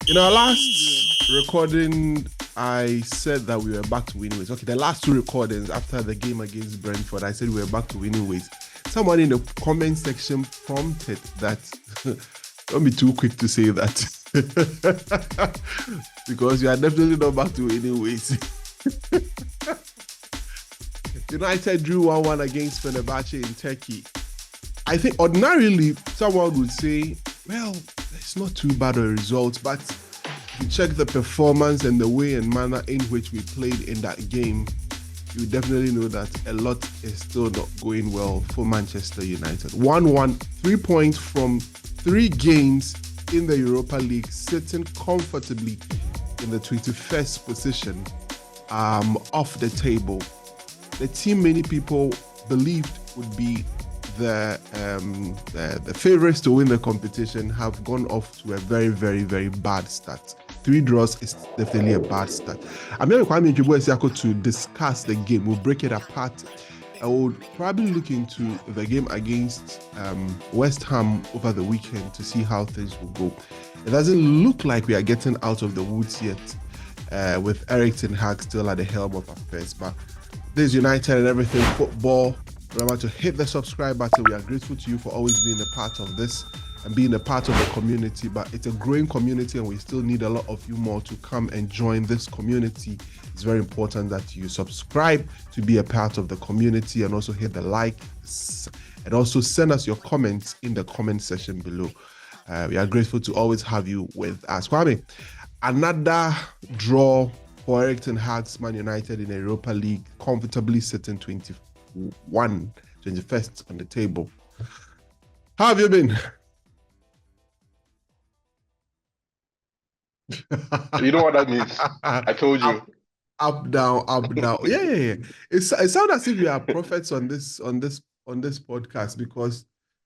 In our last recording, I said that we were back to winning ways. Okay, the last two recordings after the game against Brentford, I said we were back to winning ways. Someone in the comment section prompted that, don't be too quick to say that, because you are definitely not back to winning ways. United drew 1-1 against Fenerbahçe in Turkey. I think ordinarily someone would say, well, it's not too bad a result, but if you check the performance and the way and manner in which we played in that game, you definitely know that a lot is still not going well for Manchester United. 1-1, 3 points from 3 games in the Europa League, sitting comfortably in the 21st position off the table. The team many people believed would be the favorites to win the competition have gone off to a very, very, very bad start. 3 draws is definitely a bad start. I'm going to discuss the game. We'll break it apart. I would probably look into the game against West Ham over the weekend to see how things will go. It doesn't look like we are getting out of the woods yet with Erik Ten Hag still at the helm of affairs. But this is United and Everything Football. Remember to hit the subscribe button. We are grateful to you for always being a part of this and being a part of the community. But it's a growing community and we still need a lot of you more to come and join this community. It's very important that you subscribe to be a part of the community and also hit the like and also send us your comments in the comment section below. We are grateful to always have you with us. Kwame, another draw for Erik Ten Hag's Man United in the Europa League, comfortably sitting 21st on the table. How have you been? You know what that means? I told you. Up, down, up, down. Yeah. It sounds as if we are prophets on this podcast, because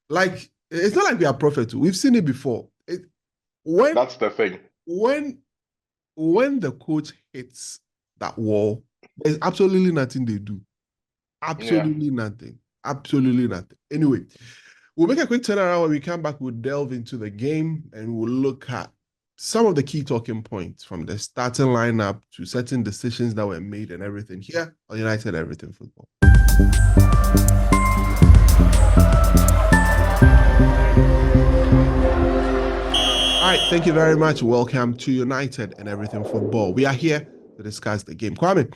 like it's not like we are prophets. We've seen it before. That's the thing. When the coach hits that wall, there's absolutely nothing they do. Absolutely nothing. Absolutely nothing. Anyway, we'll make a quick turnaround. When we come back, we'll delve into the game and we'll look at some of the key talking points from the starting lineup to certain decisions that were made and everything here on United Everything Football. All right, thank you very much. Welcome to United and Everything Football. We are here to discuss the game. Kwame,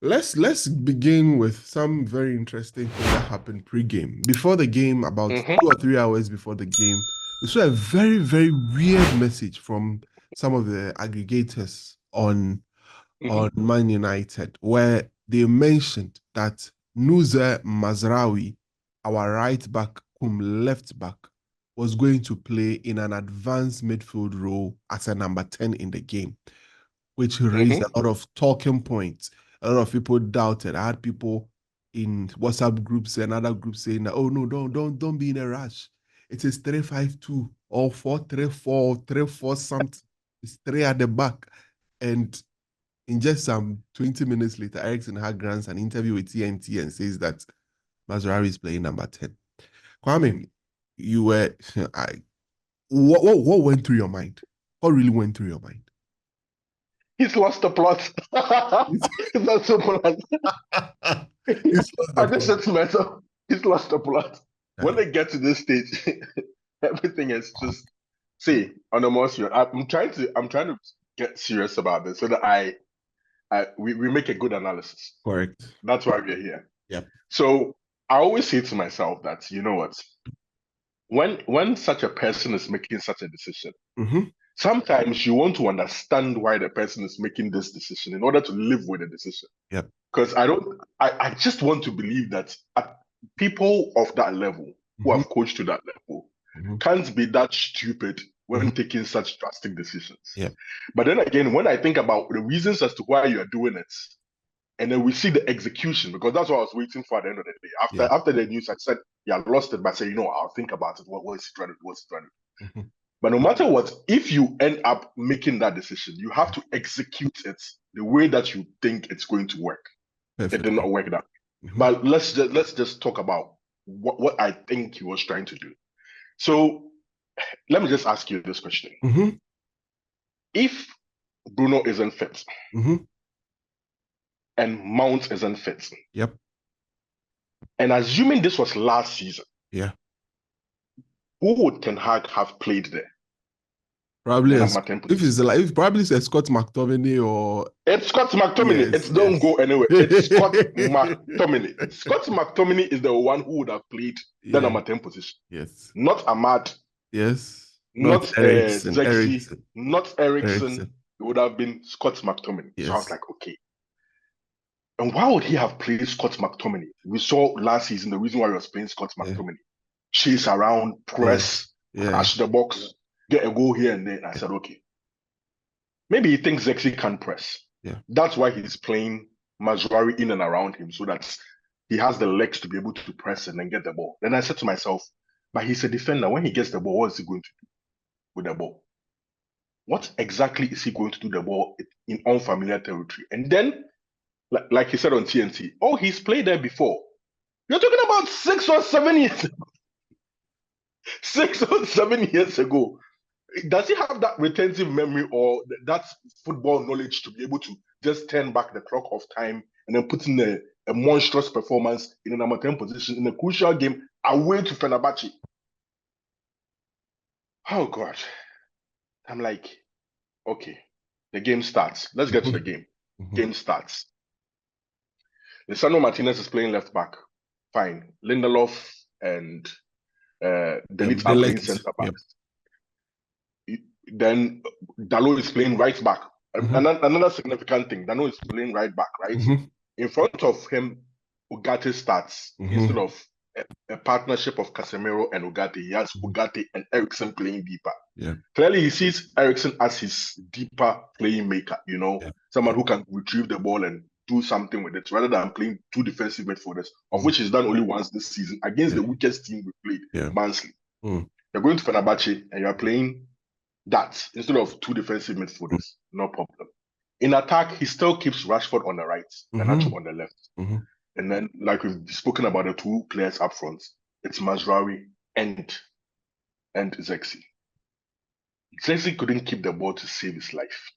let's begin with some very interesting thing that happened pre-game. Before the game, about 2 or 3 hours before the game, we saw a very, very weird message from some of the aggregators on Man United, where they mentioned that Nusa Mazraoui, our right back, left back, was going to play in an advanced midfield role as a number 10 in the game, which raised a lot of talking points. A lot of people doubted. I had people in WhatsApp groups and other groups saying that, oh no, don't be in a rush. It is 3-5-2 or 4-3-4, 3-4 something. It's 3 at the back. And in just some 20 minutes later, Erik Ten Hag grants an interview with TNT and says that Mazraoui is playing number 10. Kwame, you were what went through your mind? What really went through your mind? He's lost the plot. It's not simple as I just said to myself, he's lost the plot. When they get to this stage, everything is just on the more serious. I'm trying to get serious about this so that we make a good analysis. Correct. That's why we're here. Yeah. So I always say to myself that, you know what, when such a person is making such a decision, sometimes you want to understand why the person is making this decision in order to live with the decision. Yeah. Because I just want to believe that people of that level who have coached to that level can't be that stupid when taking such drastic decisions. Yeah. But then again, when I think about the reasons as to why you are doing it, and then we see the execution, because that's what I was waiting for at the end of the day. After the news, I said, yeah, I lost it, but I said, I'll think about it. What is he trying to do? What's he trying to do? But no matter what, if you end up making that decision, you have to execute it the way that you think it's going to work. Perfect. It did not work that way. But let's just talk about what I think he was trying to do. So let me just ask you this question. if Bruno isn't fit Mm-hmm. and Mount isn't fit, Yep. and assuming this was last season, Yeah. who would Ten Hag have played there? Probably The a, number 10 if position. it's like if probably it's a Scott McTominay or It's Scott McTominay. yes, It don't yes. go anywhere. It's Scott McTominay. Scott McTominay is the one who would have played the Yeah. number 10 position. Yes. Not Ahmad, Yes. Not not Ericsson. Zexi, Ericsson. not Ericsson. Ericsson. It would have been Scott McTominay. So I was Yes. like, okay. And why would he have played Scott McTominay? We saw last season the reason why he was playing Scott Yeah. McTominay. Chase around, press, Yeah. crash the box, get a goal here and there. I said, okay. Maybe he thinks Zexi can press. Yeah. That's why he's playing Mazraoui in and around him so that he has the legs to be able to press and then get the ball. Then I said to myself, but he's a defender. When he gets the ball, what is he going to do with the ball? What exactly is he going to do the ball in unfamiliar territory? And then, like he said on TNT, oh, he's played there before. You're talking about 6 or 7 years ago. 6 or 7 years ago. Does he have that retentive memory or that football knowledge to be able to just turn back the clock of time and then put in a monstrous performance in a number 10 position in a crucial game away to Fenerbahçe? Oh, God. I'm like, okay, the game starts. Let's get to the game. Mm-hmm. Game starts. Lisandro Martinez is playing left back. Fine. Lindelof and Delete are playing centre backs. Yep. Then Dalot is playing right back. Mm-hmm. Another significant thing, Dalot is playing right back, right? Mm-hmm. In front of him, Ugarte starts instead of a partnership of Casemiro and Ugarte. He has Ugarte and Eriksen playing deeper. Yeah. Clearly, he sees Eriksen as his deeper playing maker, someone who can retrieve the ball and do something with it rather than playing two defensive midfielders, of which he's done only once this season against the weakest team we played, Barnsley. You're going to Fenerbahçe and you're playing that instead of two defensive midfielders, no problem. In attack, he still keeps Rashford on the right and Nacho on the left. And then, like we've spoken about the two players up front, it's Mazraoui and Zexi. Zexi couldn't keep the ball to save his life.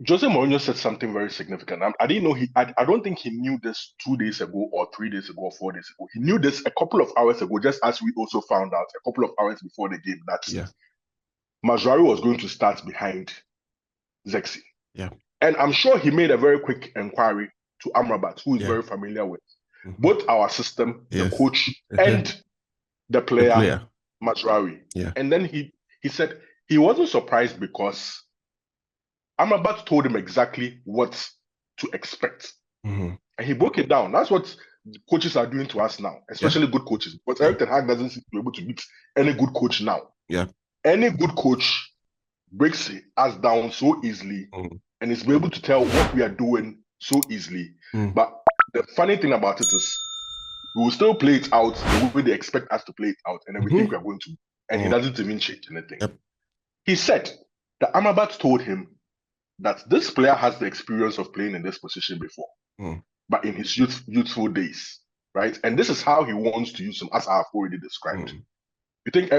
Jose Mourinho said something very significant. I didn't know I don't think he knew this 2 days ago or 3 days ago or 4 days ago. He knew this a couple of hours ago, just as we also found out a couple of hours before the game that Mazraoui was going to start behind Zexi. Yeah. And I'm sure he made a very quick inquiry to Amrabat, who is very familiar with both our system, the coach, and the player. Mazraoui. Yeah. And then he said he wasn't surprised because Amrabat told him exactly what to expect. And he broke it down. That's what coaches are doing to us now, especially good coaches. But Erik Ten Hag doesn't seem to be able to beat any good coach now. Yeah. Any good coach breaks us down so easily and is able to tell what we are doing so easily. But the funny thing about it is we will still play it out the way they expect us to play it out, and then we think we are going to. And he doesn't even change anything. Yep. He said that Amrabat told him that this player has the experience of playing in this position before, but in his youthful days, right? And this is how he wants to use him, as I have already described. You think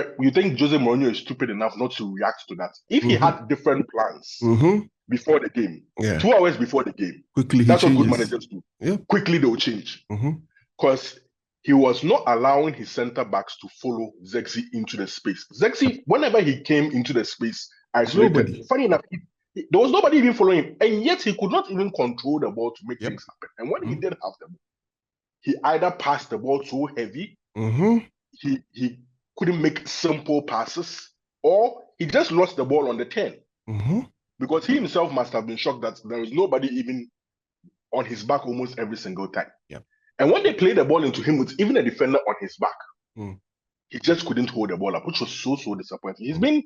Jose Mourinho is stupid enough not to react to that? If he had different plans before the game, 2 hours before the game, quickly that's what good managers do. Yeah. Quickly they will change. Because he was not allowing his centre backs to follow Zexi into the space. Zexi, whenever he came into the space, isolated. Funny enough, there was nobody even following him, and yet he could not even control the ball to make things happen. And when he did have the ball, he either passed the ball so heavy, he couldn't make simple passes, or he just lost the ball on the 10. Because he himself must have been shocked that there was nobody even on his back almost every single time. Yeah. And when they played the ball into him with even a defender on his back, he just couldn't hold the ball up, which was so disappointing.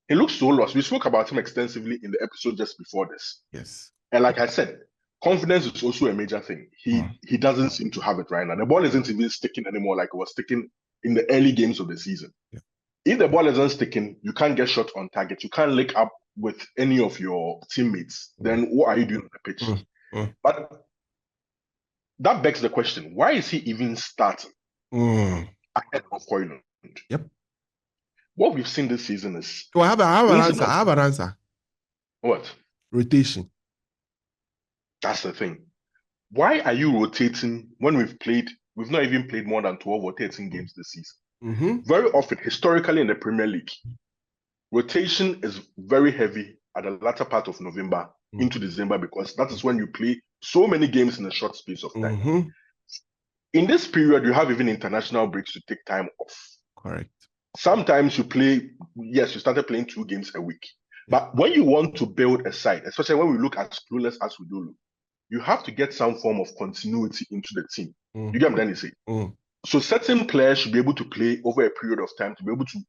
He looks so lost. We spoke about him extensively in the episode just before this. Yes. And like I said, confidence is also a major thing. He doesn't seem to have it right now. The ball isn't even sticking anymore like it was sticking in the early games of the season. Yeah. If the ball isn't sticking, you can't get shot on target. You can't link up with any of your teammates. Then what are you doing on the pitch? But that begs the question, why is he even starting ahead of Højlund? Yep. what we've seen this season is... So I have an answer. I have an answer. What? Rotation. That's the thing. Why are you rotating when we've not even played more than 12 or 13 games this season? Very often, historically in the Premier League, rotation is very heavy at the latter part of November into December, because that is when you play so many games in a short space of time. In this period, you have even international breaks to take time off. Correct. Sometimes you play, yes, you started playing 2 games a week. But when you want to build a side, especially when we look as clueless as we do look, you have to get some form of continuity into the team. You get what I'm trying to say? So certain players should be able to play over a period of time to be able to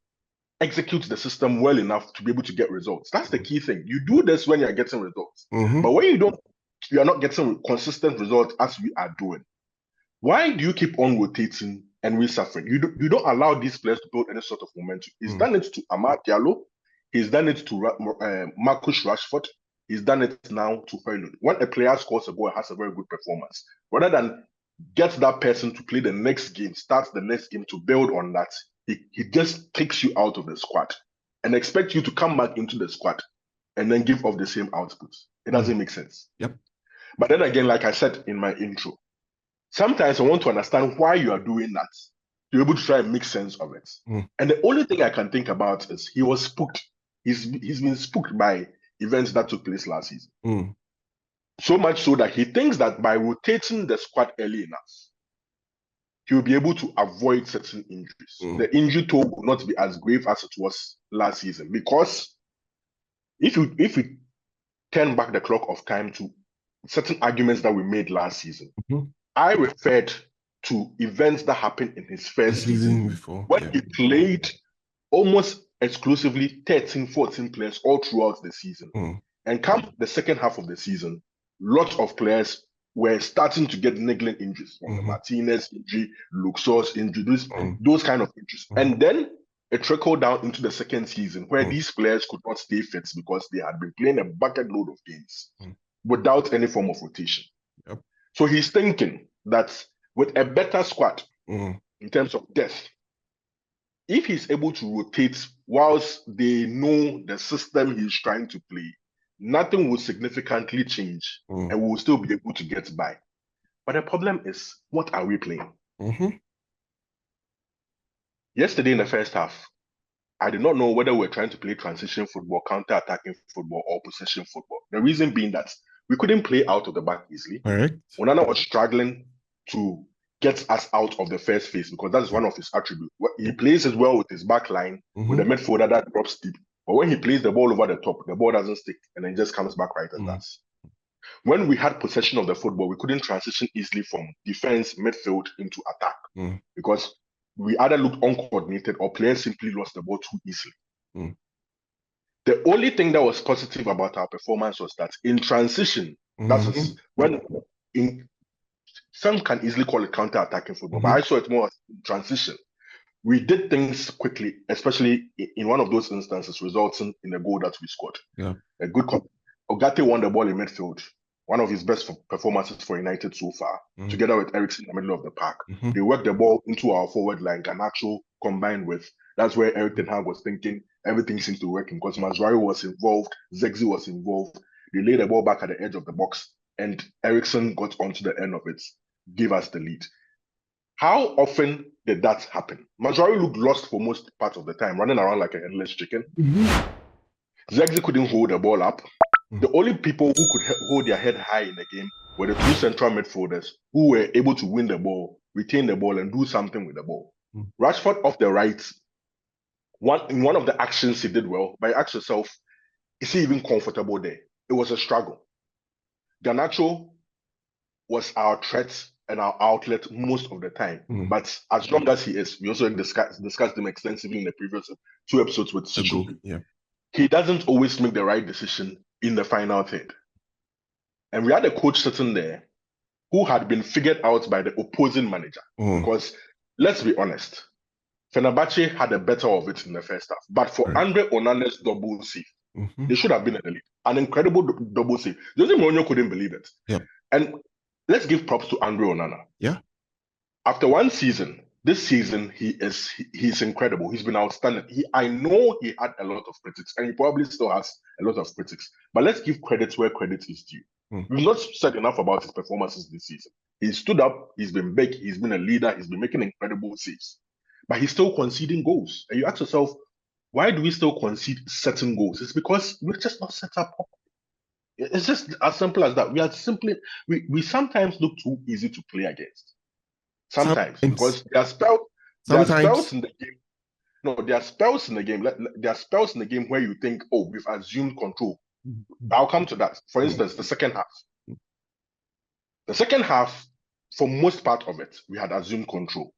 execute the system well enough to be able to get results. That's the key thing. You do this when you're getting results. But when you are not getting consistent results as we are doing, why do you keep on rotating and we're suffering? You don't allow these players to build any sort of momentum. He's done it to Amad Diallo. He's done it to Marcus Rashford. He's done it now to Højlund. When a player scores a goal and has a very good performance, rather than get that person to play the next game, starts the next game to build on that, he just takes you out of the squad and expects you to come back into the squad and then give off the same output. It doesn't make sense. Yep. But then again, like I said in my intro, sometimes I want to understand why you are doing that, to be able to try and make sense of it. And the only thing I can think about is he was spooked. He's been spooked by events that took place last season. So much so that he thinks that by rotating the squad early enough, he will be able to avoid certain injuries. The injury toll will not be as grave as it was last season. Because if you turn back the clock of time to certain arguments that we made last season, I referred to events that happened in his first season before, when he played almost exclusively 13, 14 players all throughout the season. And come the second half of the season, lots of players were starting to get niggling injuries. Martinez injury, Luxor's injury, those kind of injuries. And then it trickled down into the second season where these players could not stay fit because they had been playing a bucket load of games without any form of rotation. So he's thinking that with a better squad in terms of depth, if he's able to rotate whilst they know the system he's trying to play, nothing will significantly change and we will still be able to get by. But the problem is, what are we playing? Yesterday in the first half, I did not know whether we're trying to play transition football, counter-attacking football, or possession football. The reason being that we couldn't play out of the back easily. Onana was struggling to get us out of the first phase because that's one of his attributes. He plays as well with his back line, with a midfielder that drops deep. But when he plays the ball over the top, the ball doesn't stick and then just comes back right at us. When we had possession of the football, we couldn't transition easily from defense, midfield into attack because we either looked uncoordinated or players simply lost the ball too easily. The only thing that was positive about our performance was that in transition, that is when some can easily call it counter-attacking football, but I saw it more as transition. We did things quickly, especially in one of those instances, resulting in a goal that we scored. A good Ogate won the ball in midfield, one of his best performances for United so far, together with Eriksen in the middle of the park. They worked the ball into our forward line, Garnacho combined with, that's where Erik Ten Hag was thinking everything seems to work because Mazraoui was involved, Zexi was involved. They laid the ball back at the edge of the box and Eriksen got onto the end of it, gave us the lead. How often did that happen? Mazraoui looked lost for most part of the time, running around like a headless chicken. Zexi couldn't hold the ball up. The only people who could hold their head high in the game were the two central midfielders who were able to win the ball, retain the ball, and do something with the ball. Rashford off the right, in one of the actions he did well, but ask yourself, is he even comfortable there? It was a struggle. Garnacho was our threat and our outlet most of the time. But as long as he is, we also discussed him extensively in the previous 2 episodes with Sichu. He doesn't always make the right decision in the final third. And we had a coach sitting there who had been figured out by the opposing manager. Because let's be honest, Fenerbahçe had a better of it in the first half. But for Andre Onana's double save, they should have been in the lead. An incredible double save. Jose Mourinho couldn't believe it. And let's give props to Andre Onana. After one season, this season he's incredible. He's been outstanding. I know he had a lot of critics, and he probably still has a lot of critics. But let's give credit where credit is due. We've not said enough about his performances this season. He stood up. He's been big. He's been a leader. He's been making incredible saves. But he's still conceding goals. And you ask yourself, why do we still concede certain goals? It's because we're just not set up properly. It's just as simple as that. We sometimes look too easy to play against. Sometimes. Because there are spells in the game. No, there are spells in the game. There are spells in the game where you think, oh, we've assumed control. I'll come to that. For instance, the second half. The second half, for most part of it, we had assumed control.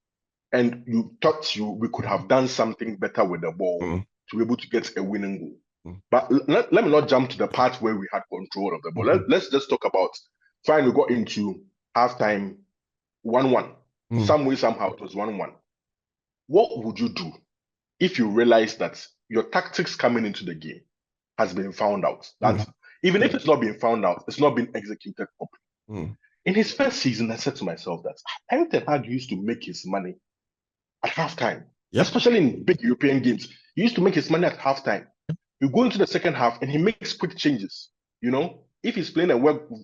And you thought we could have done something better with the ball to be able to get a winning goal. But let me not jump to the part where we had control of the ball. Let's just talk about, fine, we got into halftime 1-1. Some way, somehow, it was 1-1. What would you do if you realize that your tactics coming into the game has been found out? That even if it's not been found out, it's not been executed properly. In his first season, I said to myself that Erik Ten Hag used to make his money at halftime, especially in big European games. He used to make his money at halftime. You go into the second half and he makes quick changes. You know, if he's playing a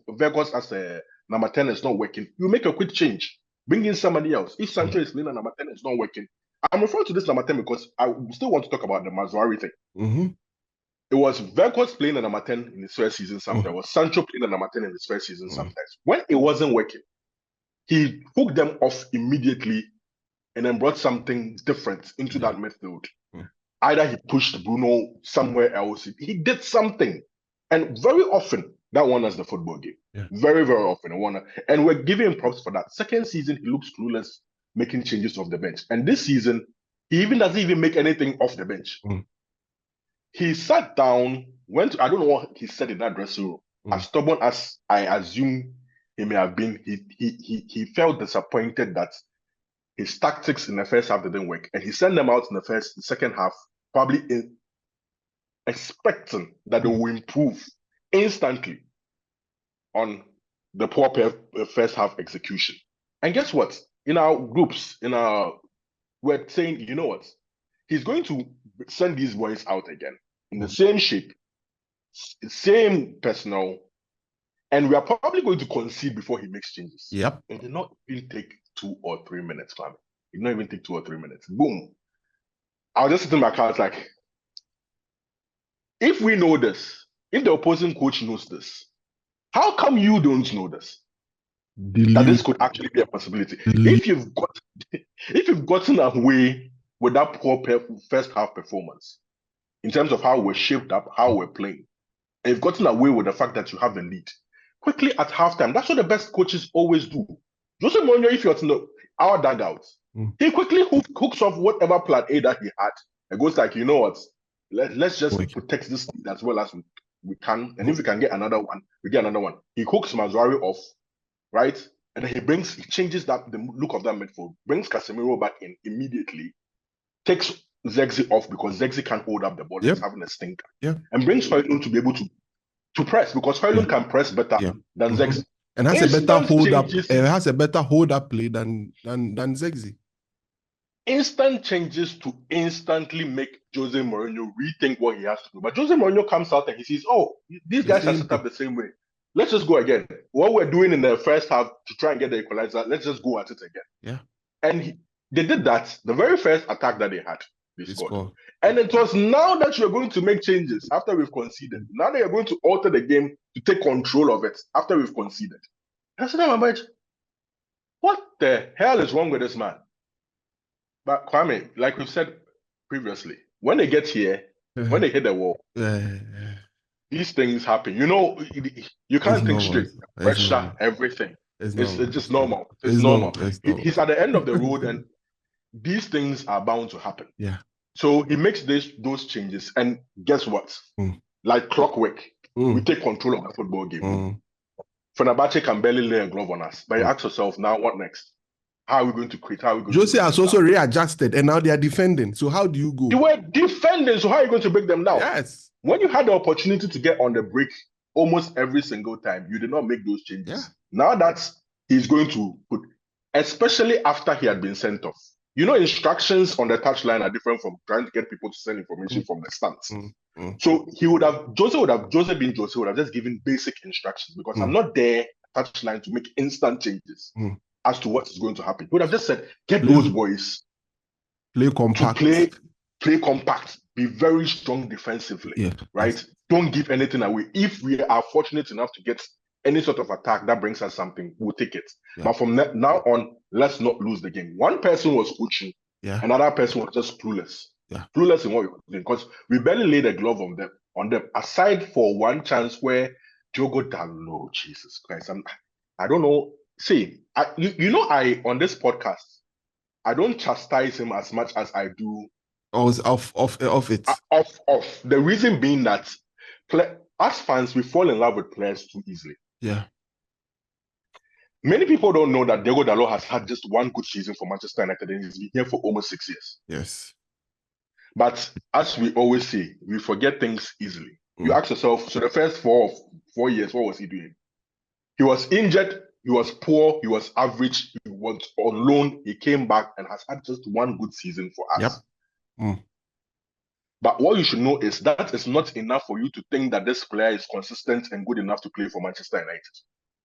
Vegas as a number 10 is not working, you make a quick change. Bring in somebody else. If Sancho is playing a number 10 is not working, I'm referring to this number 10 because I still want to talk about the Mazraoui thing. It was Vegas playing a number 10 in his first season sometimes. It was Sancho playing a number 10 in his first season sometimes. When it wasn't working, he hooked them off immediately and then brought something different into that midfield. Either he pushed Bruno somewhere else. He did something. And very often, that won us the football game. Very, very often. And we're giving him props for that. Second season, he looks clueless, making changes off the bench. And this season, he doesn't even make anything off the bench. He sat down, I don't know what he said in that dressing room. As stubborn as I assume he may have been, he felt disappointed that his tactics in the first half didn't work. And he sent them out in the second half, probably expecting that they will improve instantly on the poor first half execution. And guess what? In our groups, we're saying, you know what? He's going to send these boys out again in the same shape, same personnel, and we are probably going to concede before he makes changes. Yep. It did not even take 2 or 3 minutes, Kwame. It did not even take 2 or 3 minutes. Boom. I was just sitting in my car, like, if we know this, if the opposing coach knows this, how come you don't know this? That this could actually be a possibility. If you've gotten away with that poor first half performance, in terms of how we're shaped up, how we're playing, and you've gotten away with the fact that you have the lead, quickly at halftime, that's what the best coaches always do. Jose Mourinho, if you're in our dugout, he quickly hooks off whatever plan A that he had and goes like, you know what, let's just protect this lead as well as we can, and if we can get another one, we get another one. He hooks Mazraoui off, right? And then he changes the look of that midfield, brings Casemiro back in immediately, takes Zexi off because Zexi can't hold up the ball, he's having a stinker, and brings Højlund to be able to press because Højlund can press better than Zexi. And has a better hold up. Has a better hold up play than Zexi. Instant changes to instantly make Jose Mourinho rethink what he has to do. But Jose Mourinho comes out and he says, "Oh, these guys are set up the same way. Let's just go again. What we're doing in the first half to try and get the equalizer, let's just go at it again." Yeah. And they did that. The very first attack that they had, they scored. And it was now that you're going to make changes after we've conceded. Now that you're going to alter the game to take control of it after we've conceded. I said, "Oh, what the hell is wrong with this man?" But Kwame, like we've said previously, when they get here, when they hit the wall, these things happen. You know, you can't think straight. Pressure, everything. It's just normal. It's normal. He's at the end of the road, and these things are bound to happen. Yeah. So he makes those changes, and guess what? Like clockwork, we take control of the football game. Fenerbahçe can barely lay a glove on us. But you ask yourself, now what next? How are we going to create? How are we going Jose has also readjusted, and now they are defending. So how do you go? You were defending, so how are you going to break them down? Yes. When you had the opportunity to get on the break almost every single time, you did not make those changes. Yeah. Now that he's going to put, especially after he had been sent off, instructions on the touchline are different from trying to get people to send information from the stands. So Jose would have just given basic instructions because I'm not there touchline to make instant changes as to what is going to happen. He would have just said, get those boys play compact, play compact, be very strong defensively, right? Yes. Don't give anything away. If we are fortunate enough to get any sort of attack that brings us something, we'll take it. But from now on, let's not lose the game. One person was coaching, another person was just clueless. Clueless in what we were doing because we barely laid a glove on them. Aside for one chance where Diogo Dalot, Jesus Christ, I don't know. See, I on this podcast, I don't chastise him as much as I do. Off it. Off. The reason being that as fans, we fall in love with players too easily. Yeah. Many people don't know that Diogo Dalot has had just one good season for Manchester United and he's been here for almost 6 years. Yes. But as we always say, we forget things easily. You ask yourself, so the first 4 years, what was he doing? He was injured, he was poor, he was average, he was on loan, he came back and has had just one good season for us. But what you should know is that is not enough for you to think that this player is consistent and good enough to play for Manchester United.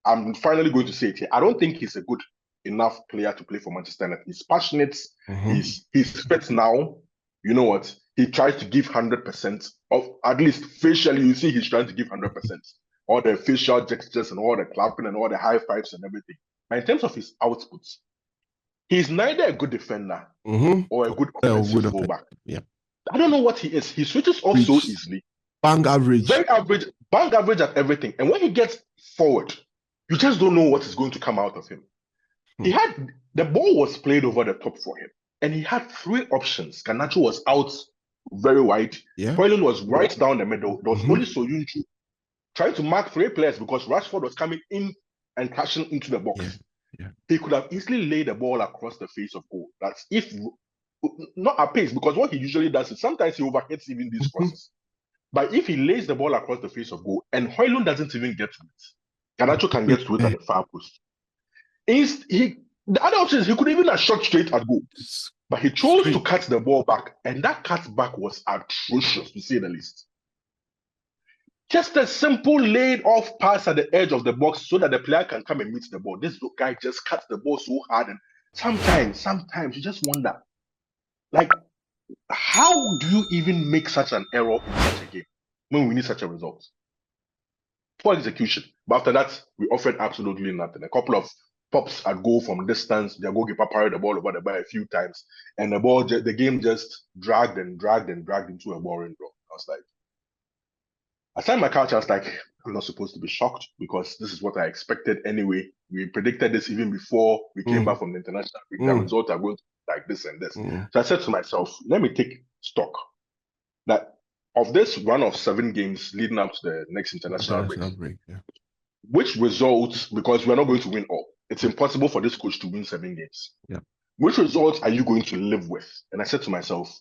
I'm finally going to say it here. I don't think he's a good enough player to play for Manchester United. He's passionate, he's fit now. You know what? He tries to give 100% of, at least facially, you see he's trying to give 100%. All the facial gestures and all the clapping and all the high fives and everything. But in terms of his outputs, he's neither a good defender or a good offensive fullback. I don't know what he is. He switches off so easily. Bang average. Very average. Bang average at everything. And when he gets forward, you just don't know what is going to come out of him. The ball was played over the top for him. And he had 3 options. Garnacho was out very wide. Højlund was right down the middle. There was only Soyuncu trying to mark 3 players because Rashford was coming in and crashing into the box. He could have easily laid the ball across the face of goal. That's if not at pace, because what he usually does is sometimes he overhits even these crosses. But if he lays the ball across the face of goal and Højlund doesn't even get to it, Garnacho can get to it at the far post. The other option is he could even have shot straight at goal. But he chose to cut the ball back, and that cut back was atrocious, to say the least. Just a simple laid off pass at the edge of the box so that the player can come and meet the ball. This guy just cuts the ball so hard, and sometimes you just wonder, like, how do you even make such an error in such a game when we need such a result? Poor execution. But after that, we offered absolutely nothing. A couple of pops at goal from distance. Their goalkeeper parried the ball over the bar a few times, and the game just dragged into a boring draw. I was like, I sat on my couch. I was like, I'm not supposed to be shocked because this is what I expected anyway. We predicted this even before we came back from the international break. The results are going to be like this and this. So I said to myself, let me take stock that of this run of 7 games leading up to the next international break. Which results, because we're not going to win all. It's impossible for this coach to win 7 games. Which results are you going to live with? And I said to myself,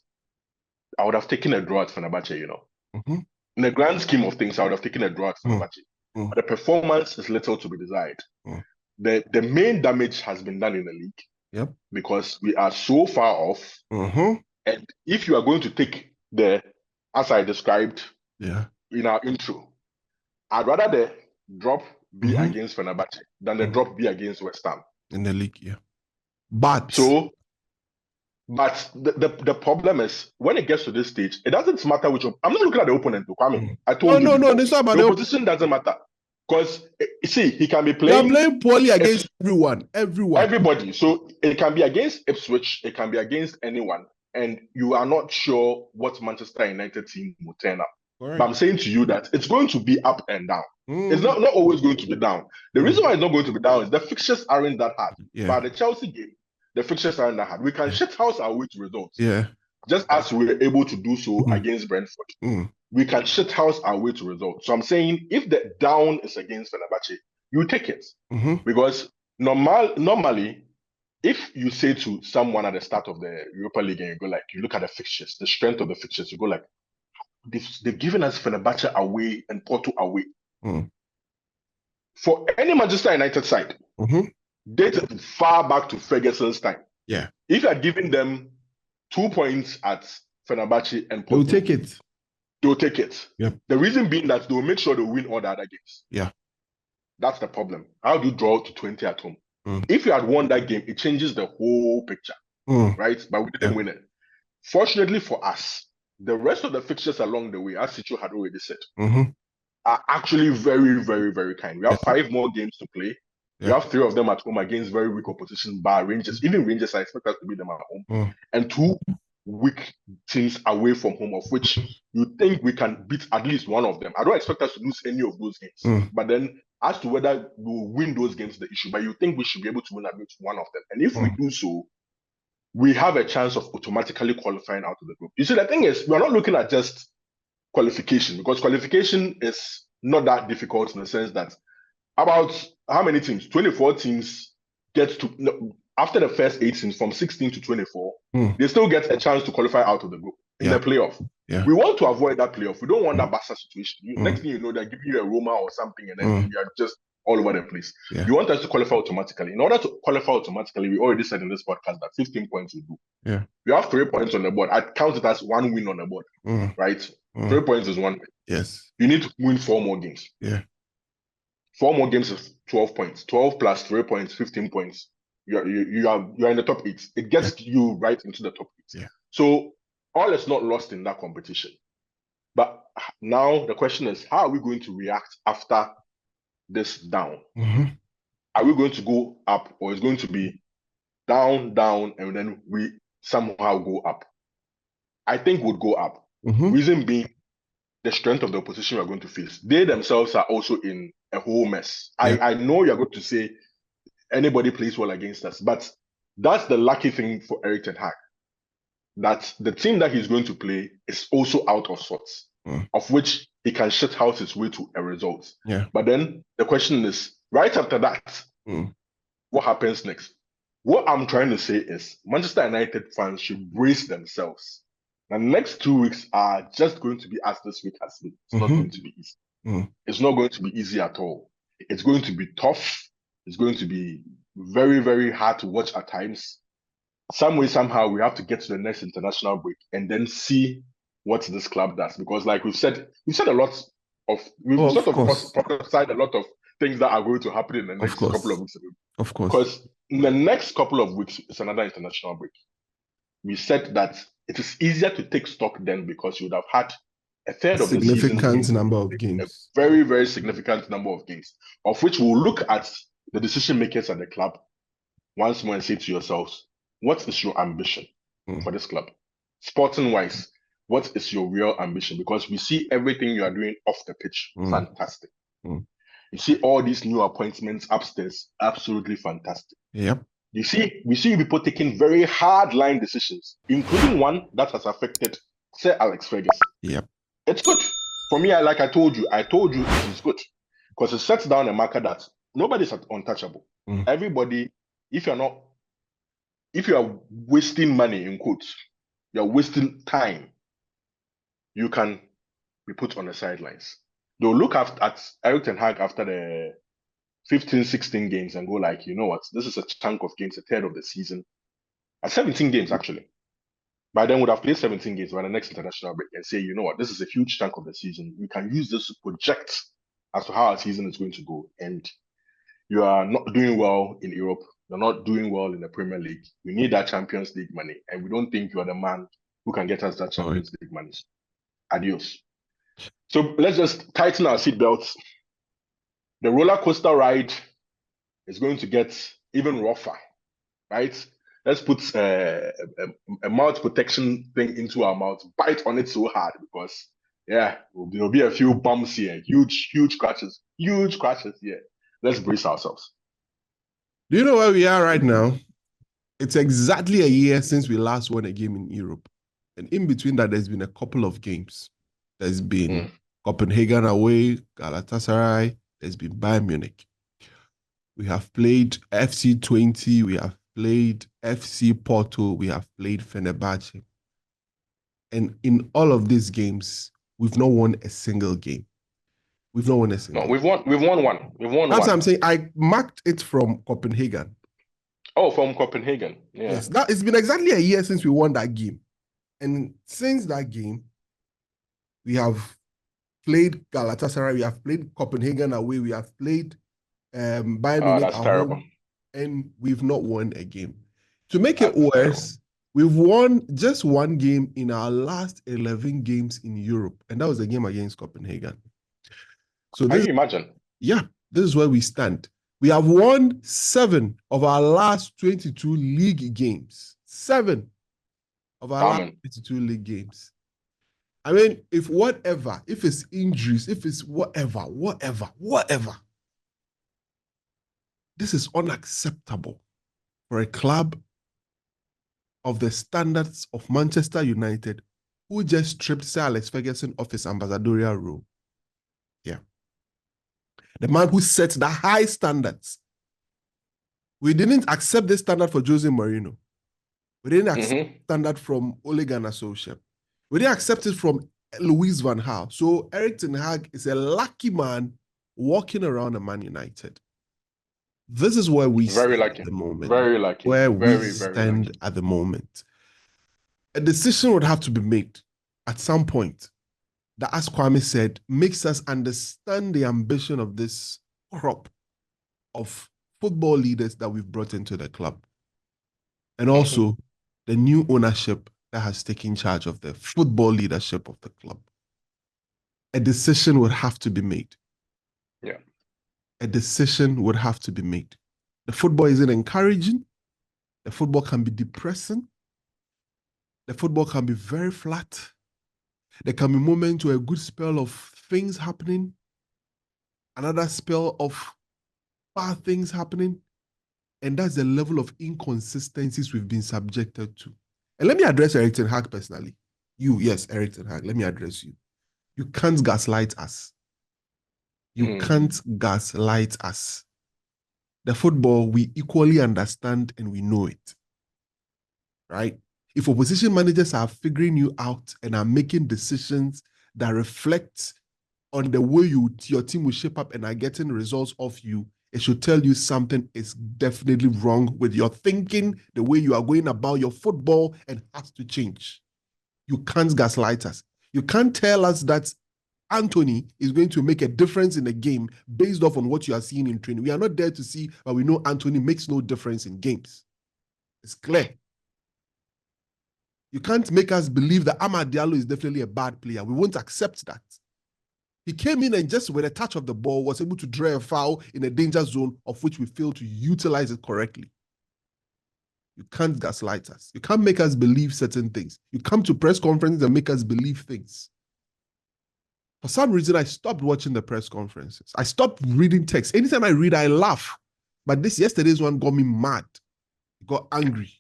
I would have taken a draw at Fenerbahçe, In the grand scheme of things, I would have taken a draw at Fenerbahçe. But the performance is little to be desired. The main damage has been done in the league. Because we are so far off. And if you are going to take as I described in our intro, I'd rather the drop be against Fenerbahçe than the drop be against West Ham. In the league, But the problem is when it gets to this stage, it doesn't matter which. I'm not looking at the opponent. I told you. No, it's not about the opposition doesn't matter because see, he can be playing. You're playing poorly against everybody. So it can be against Ipswich, it can be against anyone, and you are not sure what Manchester United team will turn up. But I'm saying to you that it's going to be up and down. It's not always going to be down. The reason why it's not going to be down is the fixtures aren't that hard. But the Chelsea game, the fixtures aren't that hard. We can shit house our way to results. Just as we were able to do so against Brentford. We can shit house our way to results. So I'm saying if the down is against Fenerbahçe, you take it. Because normally, if you say to someone at the start of the Europa League and you go like, you look at the fixtures, the strength of the fixtures, you go like, they've given us Fenerbahçe away and Porto away. For any Manchester United side, dated far back to Ferguson's time. Yeah. If you are giving them 2 points at Fenerbahçe and Porto, They'll take it. They'll take it. Yep. The reason being that they'll make sure they win all the other games. Yeah. That's the problem. How do you draw to 20 at home? Mm. If you had won that game, it changes the whole picture, right? But we didn't win it. Fortunately for us, the rest of the fixtures along the way, as Sichu had already said, are actually very, very, very kind. We have 5 more games to play. We have 3 of them at home against very weak opposition, bar Rangers. Even Rangers, I expect us to beat them at home. And 2 weak teams away from home, of which you think we can beat at least one of them. I don't expect us to lose any of those games. But then, as to whether we'll win those games, the issue. But you think we should be able to win at least one of them. And if we do so, we have a chance of automatically qualifying out of the group. You see, the thing is, we're not looking at just qualification, because qualification is not that difficult in the sense that about how many teams? 24 teams get to, after the first 8 teams, from 16 to 24, they still get a chance to qualify out of the group in the playoff. We want to avoid that playoff. We don't want that Barca situation. Next thing you know, they're giving you a Roma or something, and then you are just all over the place. You want us to qualify automatically. In order to qualify automatically, we already said in this podcast that 15 points will do. We have 3 points on the board. I count it as 1 win on the board, right? 3 points is 1 win. Yes. You need to win 4 more games. 4 more games is 12 points. 12 plus 3 points, 15 points. You are in the top 8. It gets you right into the top 8. So all is not lost in that competition. But now the question is, how are we going to react after this down? Are we going to go up, or is it going to be down, and then we somehow go up? I think we'll go up. Reason being, the strength of the opposition we're going to face. They themselves are also in a whole mess. I know you're going to say anybody plays well against us, but that's the lucky thing for Erik Ten Hag, that the team that he's going to play is also out of sorts, of which he can shit house his way to a result. But then the question is, right after that, what happens next? What I'm trying to say is Manchester United fans should brace themselves. The next 2 weeks are just going to be as this week has been. It's not going to be easy. It's not going to be easy at all. It's going to be tough. It's going to be very, very hard to watch at times. Some way, somehow, we have to get to the next international break and then see what this club does. Because, like we've said a lot of, we've sort of prophesied a lot of things that are going to happen in the next couple of weeks. Of course. Because in the next couple of weeks, it's another international break. We said that it is easier to take stock then, because you would have had a third of the season. Significant number of games. A very, very significant number of games, of which we'll look at the decision makers at the club once more and say to yourselves, what is your ambition for this club? Sporting wise, what is your real ambition? Because we see everything you are doing off the pitch. Fantastic. You see all these new appointments upstairs. Absolutely fantastic. We see people taking very hard line decisions, including one that has affected Sir Alex Ferguson. It's good. For me, I told you it is good. Because it sets down a marker that nobody's untouchable. Everybody, if you are wasting money, in quotes, you're wasting time, you can be put on the sidelines. They'll look at Erik Ten Hag after the 15, 16 games and go like, you know what, this is a chunk of games, a third of the season. At 17 games, actually. By then, would have played 17 games by the next international break and say, you know what, this is a huge chunk of the season. We can use this to project as to how our season is going to go. And you are not doing well in Europe. You're not doing well in the Premier League. You need that Champions League money. And we don't think you are the man who can get us that Champions League money. Adios. So let's just tighten our seatbelts. The roller coaster ride is going to get even rougher, right? Let's put a mouth protection thing into our mouth, bite on it so hard, because there'll be a few bumps here, huge scratches here. Let's brace ourselves. Do you know where we are right now? It's exactly a year since we last won a game in Europe. And in between that, there's been a couple of games. There's been Copenhagen away, Galatasaray, there's been Bayern Munich. We have played FC 20, we have played FC Porto, we have played Fenerbahçe. And in all of these games, we've not won a single game. We've not won a single game. We've won one. We've won That's one. what I'm saying. I marked it from Copenhagen. Oh, from Copenhagen. Yeah. Yes, that it's been exactly a year since we won that game. And since that game, we have played Galatasaray, we have played Copenhagen away, we have played Bayern Munich That's at terrible. home, and we've not won a game. To make That's it worse, terrible. we've won just one game in our last 11 games in Europe, and that was a game against Copenhagen. So Can you imagine? Yeah, this is where we stand. We have won 7 of our last 22 league games. 7 of our last 22 league games. I mean, if it's injuries, if it's whatever, this is unacceptable for a club of the standards of Manchester United, who just stripped Sir Alex Ferguson off his ambassadorial role. Yeah. The man who set the high standards. We didn't accept this standard for Jose Mourinho. We didn't accept standard from Ole Gunnar Solskjaer. We didn't accept it from Louis van Gaal. So Erik Ten Hag is a lucky man walking around a Man United. This is where we stand at the moment. Very lucky. Where we stand at the moment. A decision would have to be made at some point that, as Kwame said, makes us understand the ambition of this crop of football leaders that we've brought into the club. And also the new ownership that has taken charge of the football leadership of the club. A decision would have to be made. Yeah. A decision would have to be made. The football isn't encouraging. The football can be depressing. The football can be very flat. There can be moments where a good spell of things happening, another spell of bad things happening, and that's the level of inconsistencies we've been subjected to. And let me address Erik Ten Hag personally. Erik Ten Hag, let me address you. You can't gaslight us. You can't gaslight us. The football, we equally understand and we know it. Right? If opposition managers are figuring you out and are making decisions that reflect on the way your team will shape up and are getting results of you, it should tell you something is definitely wrong with your thinking, the way you are going about your football, and has to change. You can't gaslight us. You can't tell us that Anthony is going to make a difference in the game based off on what you are seeing in training. We are not there to see, but we know Anthony makes no difference in games. It's clear. You can't make us believe that Amad Diallo is definitely a bad player. We won't accept that. He came in and just with a touch of the ball was able to draw a foul in a danger zone of which we failed to utilize it correctly. You can't gaslight us. You can't make us believe certain things. You come to press conferences and make us believe things. For some reason, I stopped watching the press conferences. I stopped reading text. Anytime I read, I laugh. But yesterday's one got me mad. I got angry.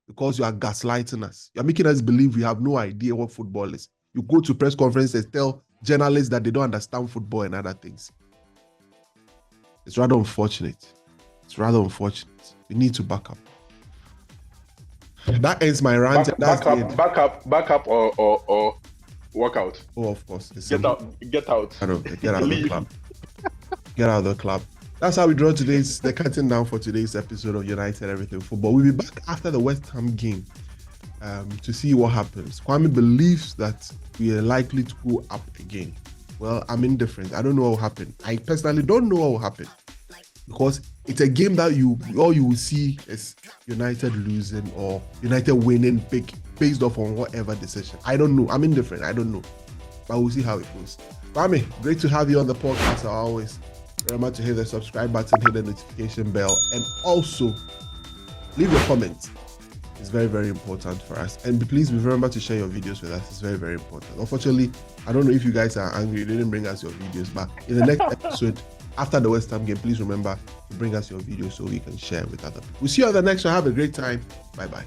Because you are gaslighting us. You're making us believe we have no idea what football is. You go to press conferences, tell journalists that they don't understand football and other things. It's rather unfortunate. We need to back up. That ends my rant. Back up or walk out. Oh, of course. Get out. Get out of the club. Get out of the club. That's how we draw the curtain down for today's episode of United Everything Football. We'll be back after the West Ham game to see what happens. Kwame believes that we are likely to go up again. Well, I'm indifferent. I don't know what will happen. I personally don't know what will happen because it's a game that all you will see is United losing or United winning big based off on whatever decision. I don't know. I'm indifferent. I don't know. But we'll see how it goes. Kwame, great to have you on the podcast as always. Remember to hit the subscribe button, hit the notification bell, and also leave your comments. It's very, very important for us. And please remember to share your videos with us. It's very, very important. Unfortunately, I don't know if you guys are angry. You didn't bring us your videos, but in the next episode, after the West Ham game, please remember to bring us your videos so we can share with other people. We'll see you on the next one. Have a great time. Bye-bye.